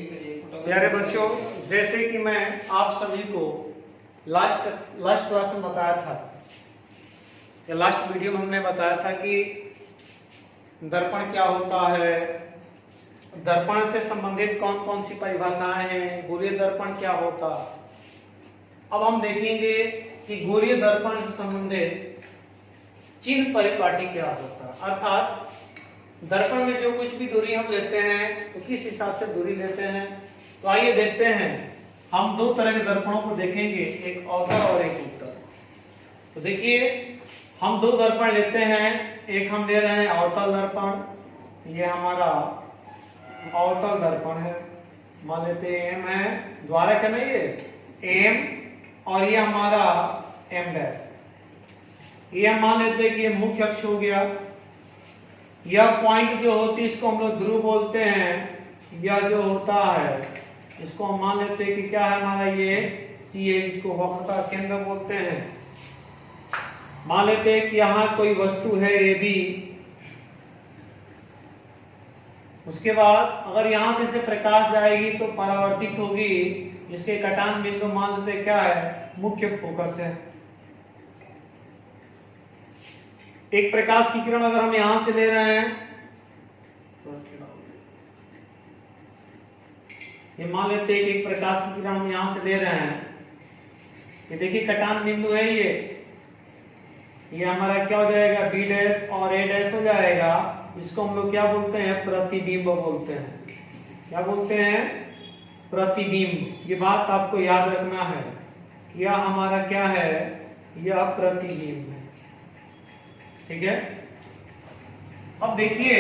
प्यारे बच्चों, जैसे कि मैं आप सभी को लास्ट क्लास में बताया था या लास्ट वीडियो में हमने बताया था कि दर्पण क्या होता है, दर्पण से संबंधित कौन कौन सी परिभाषाएं हैं, गोलीय दर्पण क्या होता। अब हम देखेंगे कि गोलीय दर्पण से संबंधित चिन्ह परिपाटी क्या होता, अर्थात दर्पण में जो कुछ भी दूरी हम लेते हैं तो किस हिसाब से दूरी लेते हैं। तो आइए देखते हैं, हम दो तरह के दर्पणों को देखेंगे, एक अवतल और एक उत्तल। तो देखिए, हम दो दर्पण लेते हैं, एक हम ले रहे हैं अवतल दर्पण, ये हमारा अवतल दर्पण है, मान लेते हैं एम है, द्वारा क्या नहीं ये एम, और ये हमारा एम डैश। ये हम मान लेते हैं कि ये मुख्य अक्ष हो गया। यह पॉइंट जो होती है इसको हम लोग ध्रुव बोलते हैं। यह जो होता है इसको हम मान लेते हैं कि क्या है हमारा ये सी है, इसको वक्रता केंद्र बोलते हैं। मान लेते हैं कि यहाँ कोई वस्तु है ए बी, उसके बाद अगर यहां से इसे प्रकाश जाएगी तो परावर्तित होगी, इसके कटान बिंदु मान लेते हैं क्या है, मुख्य फोकस है। एक प्रकाश की किरण अगर हम यहां से ले रहे हैं, ये मान लेते हैं कि एक प्रकाश की किरण हम यहां से ले रहे हैं, ये देखिए कटान बिंदु है, ये हमारा क्या हो जाएगा बी डैश और ए डैश हो जाएगा। इसको हम लोग क्या बोलते हैं, प्रतिबिंब बोलते हैं। क्या बोलते हैं, प्रतिबिंब। ये बात आपको याद रखना है, यह हमारा क्या है, यह प्रतिबिंब है, ठीक है। अब देखिए,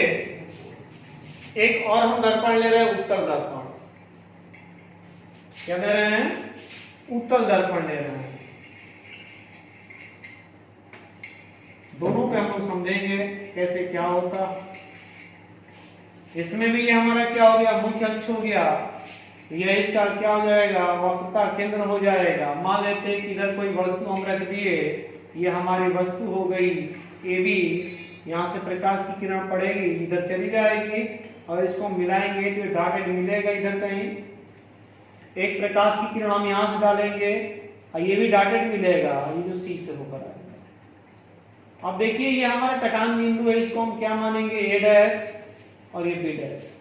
एक और हम दर्पण ले रहे हैं, उत्तल दर्पण। क्या ले रहे हैं, उत्तल दर्पण ले रहे हैं। दोनों पे हम लोग समझेंगे कैसे क्या होता। इसमें भी ये हमारा क्या हो गया, मुख्य अक्ष हो गया, यह इसका क्या हो जाएगा, वक्रता केंद्र हो जाएगा। मान लेते हैं कि इधर कोई वस्तु हम रख दिए, ये हमारी वस्तु हो गई ए बी, यहाँ से प्रकाश की किरण पड़ेगी, इधर चली जाएगी और इसको मिलाएंगे तो डॉटेड मिलेगा इधर कहीं। एक प्रकाश की किरण हम यहाँ से डालेंगे और ये भी डॉटेड मिलेगा, ये जो सी से होकर आएगा। अब देखिए, ये हमारा कटान बिंदु है, इसको हम क्या मानेंगे, ए डैश और ये बी डैश।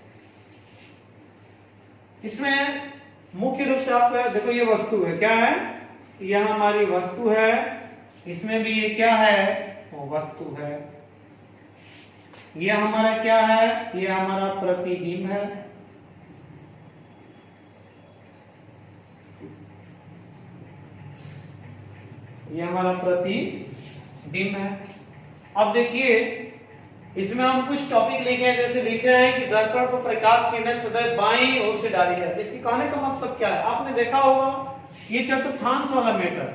इसमें मुख्य रूप से आपको देखो, ये वस्तु है, क्या है, यह हमारी वस्तु है। इसमें भी ये क्या है, वो वस्तु है। यह हमारा क्या है, यह हमारा प्रतिबिंब है। यह हमारा प्रतिबिंब है। अब देखिए, इसमें हम कुछ टॉपिक लिखे हैं, जैसे लिखे हैं कि दर्पण पर प्रकाश किरणें सदैव बाईं ओर से डाली जाती है। इसके कहने का मतलब क्या है, आपने देखा होगा, ये चतुर्थांश वाला मैटर,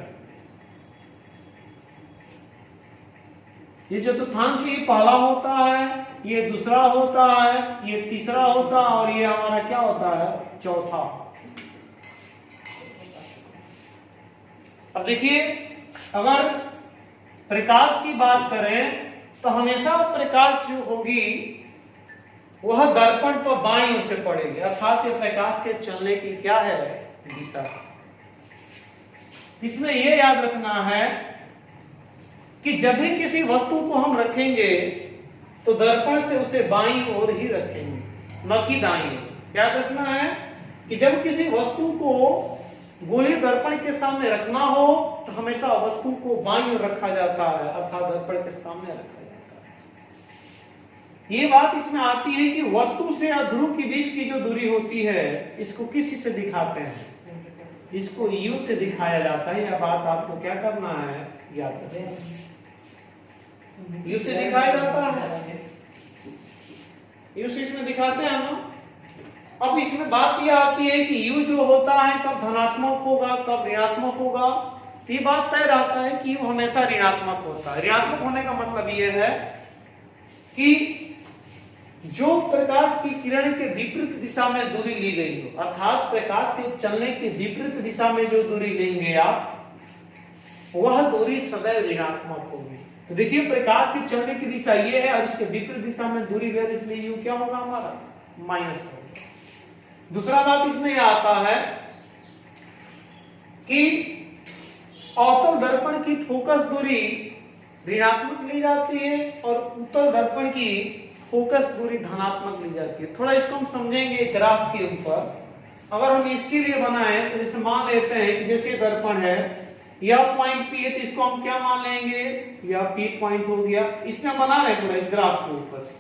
ये चतुर्थांश ये पहला होता है, ये दूसरा होता है, ये तीसरा होता है और ये हमारा क्या होता है, चौथा। अब देखिए, अगर प्रकाश की बात करें तो हमेशा प्रकाश जो होगी वह दर्पण पर बाईं ओर से पड़ेगी, अर्थात ये प्रकाश के चलने की क्या है, दिशा। इसमें यह याद रखना है कि जब भी किसी वस्तु को हम रखेंगे तो दर्पण से उसे बाईं ओर ही रखेंगे, न कि दाईं ओर। याद रखना है कि जब किसी वस्तु को गोलीय दर्पण के सामने रखना हो तो हमेशा वस्तु को बाईं ओर रखा जाता है, अर्थात दर्पण के सामने रखा जाता है। ये बात इसमें आती है कि वस्तु से या ध्रुव के बीच की जो दूरी होती है, इसको किस से दिखाते हैं, इसको यू से दिखाया जाता है। यह बात आपको क्या करना है, याद रखना। यू से दिखाया जाता है, यू से इसमें दिखाते हैं ना। अब इसमें बात यह आती है कि यू जो होता है कब धनात्मक होगा, कब ऋणात्मक होगा। तो ये बात तय रहता है कि यू हमेशा ऋणात्मक होता है। ऋणात्मक होने का मतलब यह है कि जो प्रकाश की किरण के विपरीत दिशा में दूरी ली गई हो, अर्थात प्रकाश के चलने के विपरीत दिशा में जो दूरी लेंगे आप, वह दूरी सदैव ऋणात्मक होगी। तो देखिए, प्रकाश की चलने की दिशा ये है और इसके विपरीत दिशा में दूरी ले, इसलिए यू क्या होगा हमारा, माइनस होगा। दूसरा बात इसमें यह आता है कि अवतल दर्पण की फोकस दूरी ऋणात्मक ली जाती है और उत्तल दर्पण की फोकस दूरी धनात्मक ली जाती है। थोड़ा इसको हम समझेंगे ग्राफ के ऊपर। अगर हम इसके लिए बनाएं तो जैसे मान लेते हैं कि जैसे दर्पण है, यह पॉइंट पी है, तो इसको हम क्या मान लेंगे, यह पी पॉइंट हो गया। इसमें हम बना रहे पूरा इस ग्राफ के ऊपर,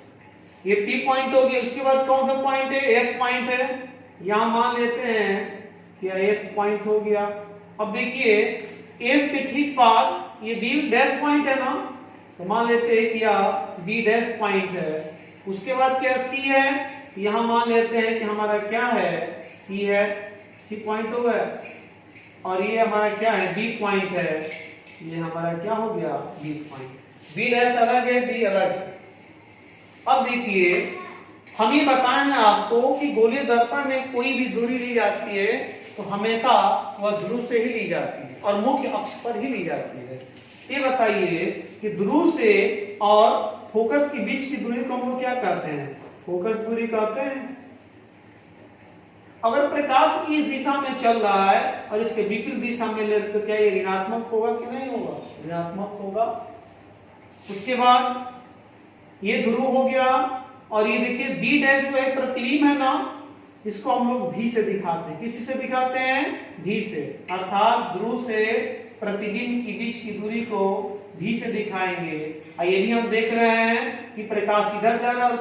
ये पी पॉइंट हो गया। उसके बाद कौन सा पॉइंट है, एफ पॉइंट है, यहां मान लेते हैं कि यह एफ पॉइंट हो गया। अब देखिए एफ के ठीक बाद ये बी डैश पॉइंट है ना, तो मान लेते हैं कि यह बी डैश पॉइंट है। उसके बाद क्या सी है, यहां मान लेते हैं कि हमारा क्या है, सी है, सी पॉइंट हो गया। और ये हमारा क्या है, बी पॉइंट है, ये हमारा क्या हो गया, बी पॉइंट। बी डैश अलग है, बी अलग है। अब देखिए हम ये बताए हैं आपको कि गोलीय दर्पण में कोई भी दूरी ली जाती है तो हमेशा वह ध्रुव से ही ली जाती है और मुख्य अक्ष पर ही ली जाती है। ये बताइए कि ध्रुव से और फोकस के बीच की दूरी को हम लोग क्या कहते हैं, फोकस दूरी कहते हैं। अगर प्रकाश इस दिशा में चल रहा है और इसके विपरीत दिशा में ले तो क्या ये ऋणात्मक होगा कि नहीं होगा, ऋणात्मक होगा। उसके बाद ये ध्रुव हो गया और ये देखिए बी डैश जो है प्रतिबिंब है ना, इसको हम लोग भी से दिखाते हैं। किसी से दिखाते हैं, भी से, अर्थात ध्रुव से प्रतिबिंब की बीच की दूरी को भी से दिखाएंगे। और ये भी हम देख रहे हैं कि प्रकाश इधर जा रहा है,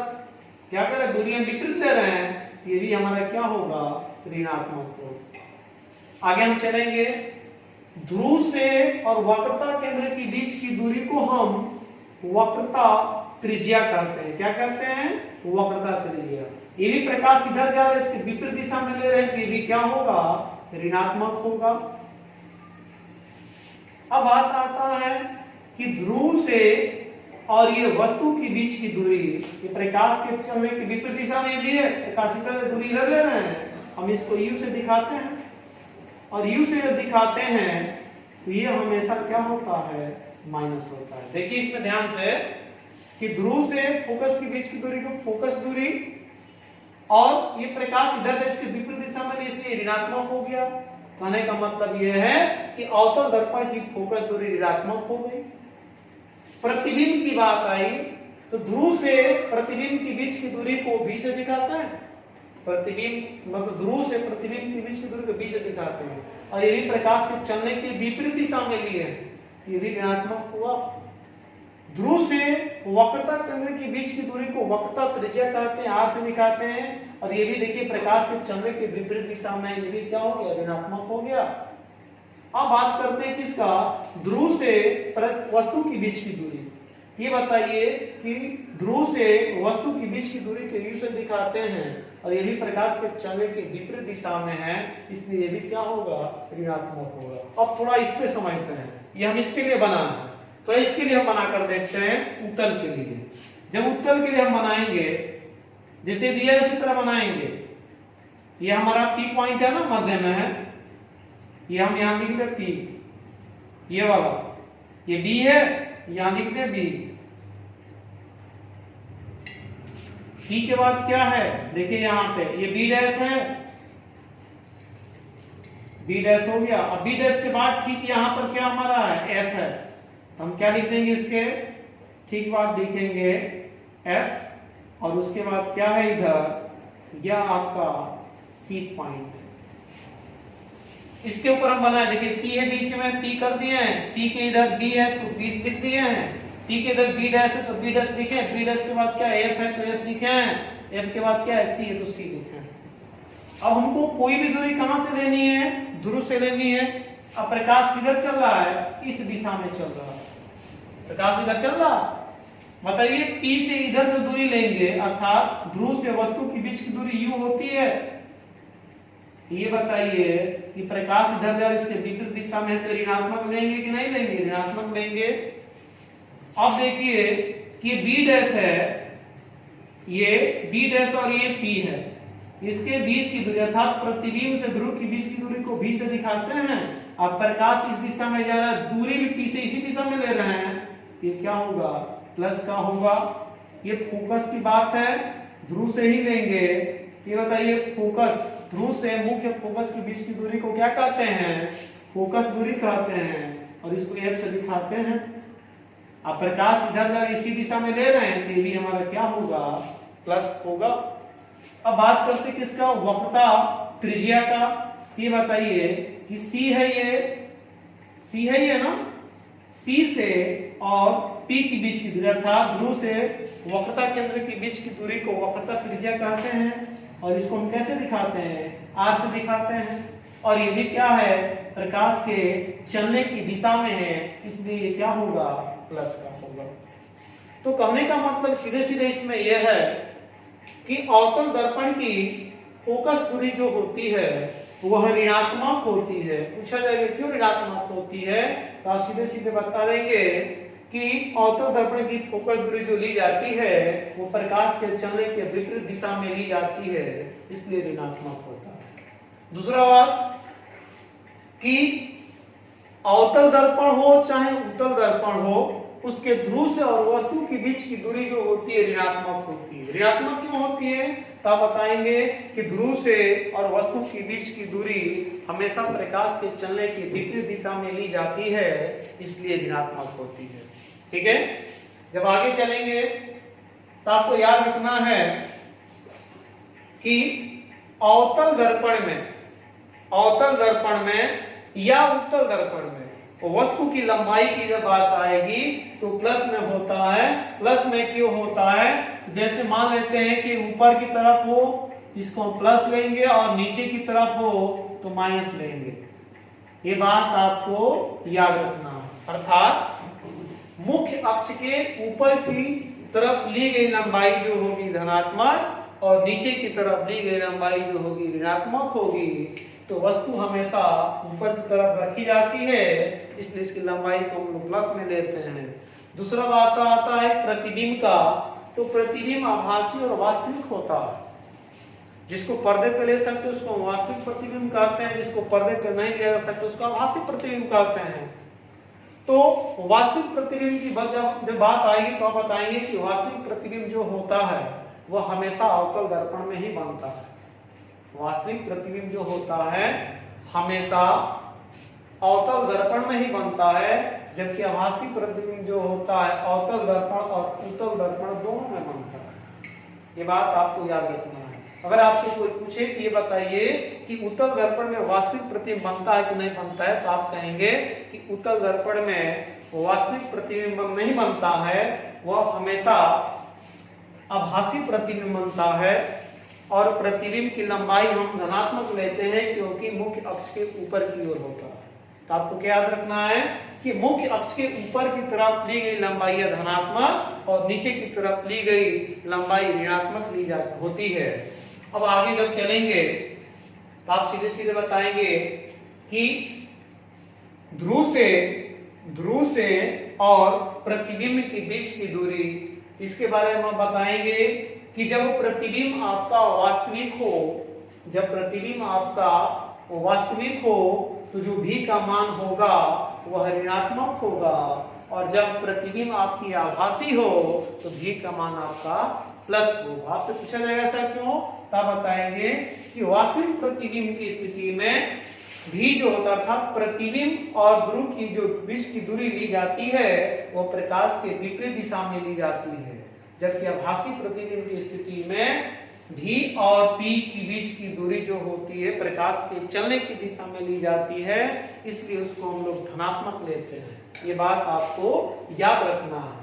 क्या कर रहे हैं, दूरी हम विपरीत ले रहे हैं, ये भी हमारा क्या होगा, ऋणात्मक होगा। आगे हम चलेंगे, ध्रुव से और वक्रता केंद्र के बीच की दूरी को हम वक्रता त्रिज्या कहते हैं। क्या कहते हैं, वक्रता त्रिज्या। ये भी प्रकाश इधर जा रहा है, इसके विपरीत दिशा में ले रहे हैं, ये भी क्या होगा, ऋणात्मक होगा। अब बात आता है कि ध्रुव से और ये वस्तु के बीच की दूरी, ये प्रकाश के चलने की विपरीत दिशा में भी है, प्रकाश इधर दूरी इधर ले रहे हैं, हम इसको u से दिखाते हैं। और u से जब दिखाते हैं तो ये हमेशा क्या होता है, माइनस होता है। देखिए इसमें ध्यान से कि ध्रुव से फोकस के बीच की दूरी को फोकस दूरी, और ये प्रकाश इधर इसके विपरीत दिशा में, इसलिए ऋणात्मक हो गया। कहने का मतलब यह है कि अवतल दर्पण की फोकस दूरी ऋणात्मक हो गई। प्रतिबिंब की बात आई तो ध्रुव से प्रतिबिंब के बीच की दूरी को भी से दिखाते हैं। प्रतिबिंब मतलब ध्रुव से प्रतिबिंब के बीच की दूरी को भी से दिखाते हैं। और ये भी प्रकाश के चलने की विपरीत दिशा में लिए, ये भी ऋणात्मक हुआ। ध्रुव से वक्रता केंद्र के बीच की दूरी को वक्रता त्रिज्या कहते हैं, आर से दिखाते हैं। और ये भी देखिए प्रकाश के चलने के विपरीत दिशा में, ये भी क्या हो गया, ऋणात्मक हो गया। अब बात करते हैं किसका, ध्रुव से वस्तु के बीच की दूरी। ये बताइए कि ध्रुव से वस्तु के बीच की दूरी को u से दिखाते हैं और ये भी प्रकाश के चलने के विपरीत दिशा में है, इसलिए ये भी क्या होगा, ऋणात्मक होगा। अब थोड़ा इस पे समझते हैं, ये हम इसके लिए बना है, तो इसके लिए हम बना कर देखते हैं उत्तल के लिए। जब उत्तल के लिए हम बनाएंगे, जैसे दिया है उसी तरह बनाएंगे। ये हमारा P पॉइंट है ना, मध्य में है, ये हम यहां लिख दे P, ये वाला, ये B है, यहां लिख दे B। P के बाद क्या है, देखिए यहां पे ये B डैश है, B डैश हो गया। अब B डैश के बाद ठीक यहां पर क्या हमारा है, F है, तो हम क्या लिख देंगे, इसके ठीक बाद लिखेंगे F। और उसके बाद क्या है इधर, यह आपका C पॉइंट। इसके ऊपर हम बनाए, देखिए P है बीच में, P कर दिए हैं, P के इधर B है तो B लिख दिए हैं, P के इधर B डैश है तो B डैश लिखे, B डैश के बाद क्या F है तो F लिखे हैं, F के बाद क्या है, C है तो C लिखे हैं। अब हमको कोई भी दूरी कहां से लेनी है, ध्रुव से लेनी है। अब प्रकाश किधर चल रहा है, इस दिशा में चल रहा है, प्रकाश इधर चल रहा है। बताइए P से इधर जो दूरी लेंगे, अर्थात ध्रुव से वस्तु के बीच की दूरी u होती है। ये बताइए कि प्रकाश इधर जा, इसके विपरीत दिशा में है तो ऋणात्मक लेंगे कि नहीं लेंगे, ऋणात्मक लेंगे। अब देखिए कि B डैश है, ये B डैश और ये P है, इसके बीच की दूरी अर्थात प्रतिबिंब से ध्रुव के बीच की दूरी को V से दिखाते हैं। अब प्रकाश इस दिशा में जा रहा है, दूरी भी P से इसी दिशा में ले रहे हैं, ये क्या होगा, प्लस का होगा। ये फोकस की बात है, ध्रुव से ही लेंगे। ये बताइए फोकस ध्रुव से मुख्य फोकस के बीच की दूरी को क्या कहते हैं? फोकस दूरी कहते हैं, और इसको F से दिखाते हैं। अब प्रकाश इधर इसी दिशा में ले रहे हैं तो ये भी हमारा क्या होगा? प्लस होगा। अब बात करते हैं किसका? वक्रता त्रिज्या का। ये बताइए कि C है ये ना, C से और P के बीच की दूरी अर्थात ध्रुव से वक्रता केंद्र के बीच की दूरी को वक्रता त्रिज्या कहते हैं, और इसको हम कैसे दिखाते हैं? R से दिखाते हैं। और ये भी क्या है? प्रकाश के चलने की दिशा में है, इसलिए ये क्या होगा? प्लस का होगा। तो कहने का मतलब सीधे सीधे इसमें यह है कि अवतल दर्पण की फोकस दूरी जो होती है वह ऋणात्मक होती है। पूछा जाएगा क्यों ऋणात्मक होती है, तो आप सीधे सीधे बता देंगे कि अवतल दर्पण की फोकस दूरी जो ली जाती है वो प्रकाश के चलने के विपरीत दिशा में ली जाती है, इसलिए ऋणात्मक होता है। दूसरा बात कि अवतल दर्पण हो चाहे उत्तल दर्पण हो, उसके ध्रुव से और वस्तु के बीच की दूरी जो होती है ऋणात्मक होती है। ऋणात्मक क्यों होती है? तो आप बताएंगे कि ध्रुव से और वस्तु के बीच की दूरी हमेशा प्रकाश के चलने की विपरीत दिशा में ली जाती है, इसलिए ऋणात्मक होती है। ठीक है, जब आगे चलेंगे तो आपको याद रखना है कि अवतल दर्पण में या उत्तल दर्पण में वस्तु की लंबाई की जब बात आएगी तो प्लस में होता है। प्लस में क्यों होता है? जैसे मान लेते हैं कि ऊपर की तरफ हो, इसको प्लस लेंगे, और नीचे की तरफ हो तो माइनस लेंगे। ये बात आपको याद रखना है। अर्थात मुख्य अक्ष के ऊपर की तरफ ली गई लंबाई जो होगी धनात्मक, और नीचे की तरफ ली गई लंबाई जो होगी ऋणात्मक होगी। तो वस्तु हमेशा ऊपर की तरफ रखी जाती है, इसलिए इसकी लंबाई को हम लोग प्लस में लेते हैं। दूसरा बात आता है प्रतिबिंब का। तो प्रतिबिंब आभासी और वास्तविक होता है। जिसको पर्दे पे ले सकते हैं उसको वास्तविक प्रतिबिंब कहते हैं, जिसको पर्दे पे नहीं ले सकते उसको आभासी प्रतिबिंब कहते हैं। तो वास्तविक प्रतिबिंब की जब बात आएगी तो आप बताएंगे कि वास्तविक प्रतिबिंब जो होता है वह हमेशा अवतल दर्पण में ही बनता है। वास्तविक प्रतिबिंब जो होता है हमेशा अवतल दर्पण में ही बनता है, जबकि आभासी प्रतिबिंब जो होता है अवतल दर्पण और उत्तल दर्पण दोनों में बनता है। ये बात आपको याद रखना है। अगर आपसे कोई पूछे कि ये बताइए कि उत्तल दर्पण में वास्तविक प्रतिबिंब बनता है कि नहीं बनता है, तो आप कहेंगे कि उत्तल दर्पण में वास्तविक प्रतिबिंब नहीं बनता है, वह हमेशा आभासी प्रतिबिंब बनता है। और प्रतिबिंब की लंबाई हम धनात्मक लेते हैं क्योंकि मुख्य अक्ष के ऊपर की ओर होता है। तो आपको क्या याद रखना है कि मुख्य अक्ष के ऊपर की तरफ ली गई लंबाई है धनात्मक, और नीचे की तरफ ली गई लंबाई ऋणात्मक ली जाती होती है। अब आगे जब चलेंगे तो आप सीधे सीधे बताएंगे कि ध्रुव से और प्रतिबिंब के बीच की दूरी, इसके बारे में हम बताएंगे कि जब प्रतिबिंब आपका वास्तविक हो तो जो भी का मान होगा वह ऋणात्मक होगा, और जब प्रतिबिंब आपकी आभासी हो तो भी का मान आपका प्लस होगा। आपसे पूछा जाएगा सर क्यों, तब बताएंगे कि वास्तविक प्रतिबिंब की स्थिति में भी जो होता था प्रतिबिंब और ध्रुव की जो बीच की दूरी ली जाती है वो प्रकाश के विपरीत दिशा में ली जाती है, जबकि आभासी प्रतिबिंब की स्थिति में भी और पी की बीच की दूरी जो होती है प्रकाश के चलने की दिशा में ली जाती है, इसलिए उसको हम लोग धनात्मक लेते हैं। ये बात आपको याद रखना है।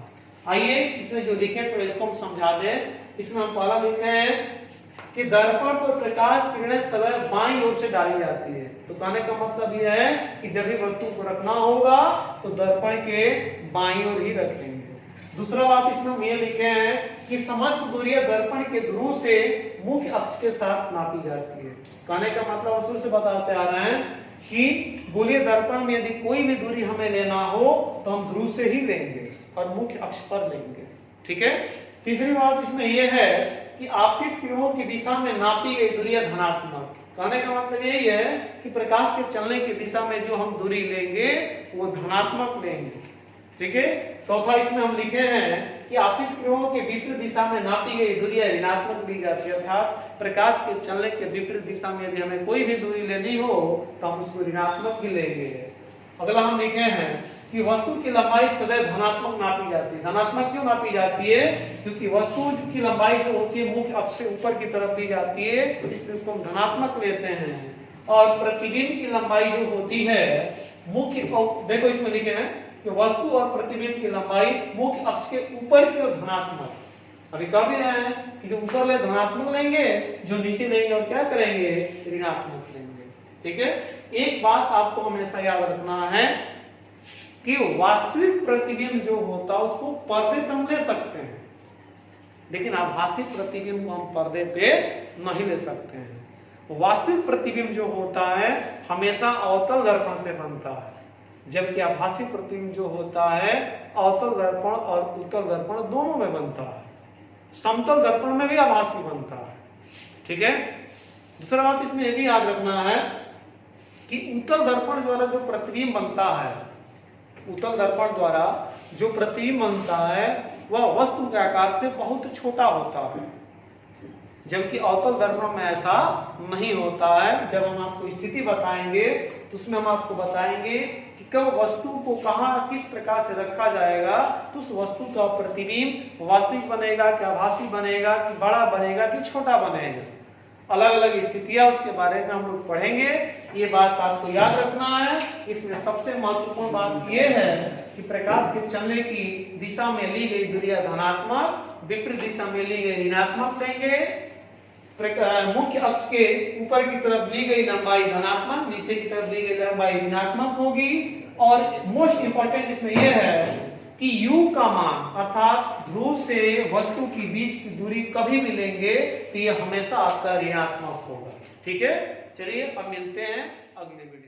आइए इसमें जो लिखे तो इसको हम समझा दें। इसमें हम पहला लिखे हैं कि दर्पण पर प्रकाश किरणें सदैव बाईं ओर से डाली जाती है। तो कहने का मतलब यह है कि जब भी वस्तु को रखना होगा तो दर्पण के बाईं ओर ही रखेंगे। दूसरा बात इसमें हम ये लिखे हैं कि समस्त दूरियां दर्पण के ध्रुव से मुख्य अक्ष के साथ नापी जाती है। कहने का मतलब शुरू से बताते आ रहे हैं कि गोलीय दर्पण में यदि कोई भी दूरी हमें लेना हो तो हम ध्रुव से ही लेंगे और मुख्य अक्ष पर लेंगे। ठीक है। तीसरी बात इसमें यह है कि आपतित किरणों की दिशा में नापी गई दूरियां धनात्मक। कहने का मतलब यही है कि प्रकाश के चलने की दिशा में जो हम दूरी लेंगे वो धनात्मक लेंगे। ठीक है। चौथा इसमें हम लिखे हैं कि आपतित किरणों के विपरीत दिशा में नापी गई दूरी ऋणात्मक ली जाती है, अर्थात प्रकाश के चलने के विपरीत दिशा में यदि हमें कोई भी दूरी लेनी हो तो हम उसको ऋणात्मक ही लेंगे। अगला हम लिखे हैं कि वस्तु की लंबाई सदैव धनात्मक नापी जाती है। धनात्मक क्यों नापी जाती है? क्योंकि वस्तु की लंबाई जो होती है मुख्य अक्ष से ऊपर की तरफ ली जाती है, इसलिए उसको हम धनात्मक लेते हैं। और प्रतिबिंब की लंबाई जो होती है मुख्य, देखो इसमें लिखे हैं कि वस्तु और प्रतिबिंब की लंबाई मुख्य अक्ष के ऊपर की ओर धनात्मक। अभी कह भी रहे हैं कि जो ऊपर ले धनात्मक लेंगे, जो नीचे लेंगे और क्या करेंगे, ऋणात्मक लेंगे। ठीक है। एक बात आपको हमेशा याद रखना है कि वास्तविक प्रतिबिंब जो होता है उसको पर्दे पे हम ले सकते हैं, लेकिन आभासी प्रतिबिंब को हम पर्दे पे नहीं ले सकते हैं। वास्तविक प्रतिबिंब जो होता है हमेशा अवतल दर्पण से बनता है, जबकि आभासी प्रतिबिंब जो होता है अवतल दर्पण और उत्तल दर्पण दोनों में बनता है। समतल दर्पण में भी आभासी बनता है। ठीक है। दूसरा बात इसमें यह भी याद रखना है कि उत्तल दर्पण द्वारा जो प्रतिबिंब बनता है, उत्तल दर्पण द्वारा जो प्रतिबिंब बनता है वह वस्तु के आकार से बहुत छोटा होता है, जबकि अवतल दर्पण में ऐसा नहीं होता है। जब हम आपको स्थिति बताएंगे तो उसमें हम आपको बताएंगे कि कब वस्तु को कहां किस प्रकार से रखा जाएगा तो उस वस्तु का प्रतिबिंब वास्तविक बनेगा, कि आभासी बनेगा, कि बड़ा बनेगा, कि छोटा बनेगा। अलग अलग स्थितियां उसके बारे में हम लोग पढ़ेंगे। ये बात आपको याद रखना है। इसमें सबसे महत्वपूर्ण बात यह है कि प्रकाश के चलने की दिशा में ली गई दूरी धनात्मक, विपरीत दिशा में ली गई ऋणात्मक लेंगे। मुख्य अक्ष के ऊपर की तरफ ली गई लंबाई धनात्मक, नीचे की तरफ ली गई लंबाई ऋणात्मक होगी। और मोस्ट इंपॉर्टेंट इसमें यह है कि u का मान अर्थात ध्रुव से वस्तु की बीच की दूरी कभी भी लेंगे तो यह हमेशा आपका ऋणात्मक होगा। ठीक है। चलिए अब मिलते हैं अगले वीडियो।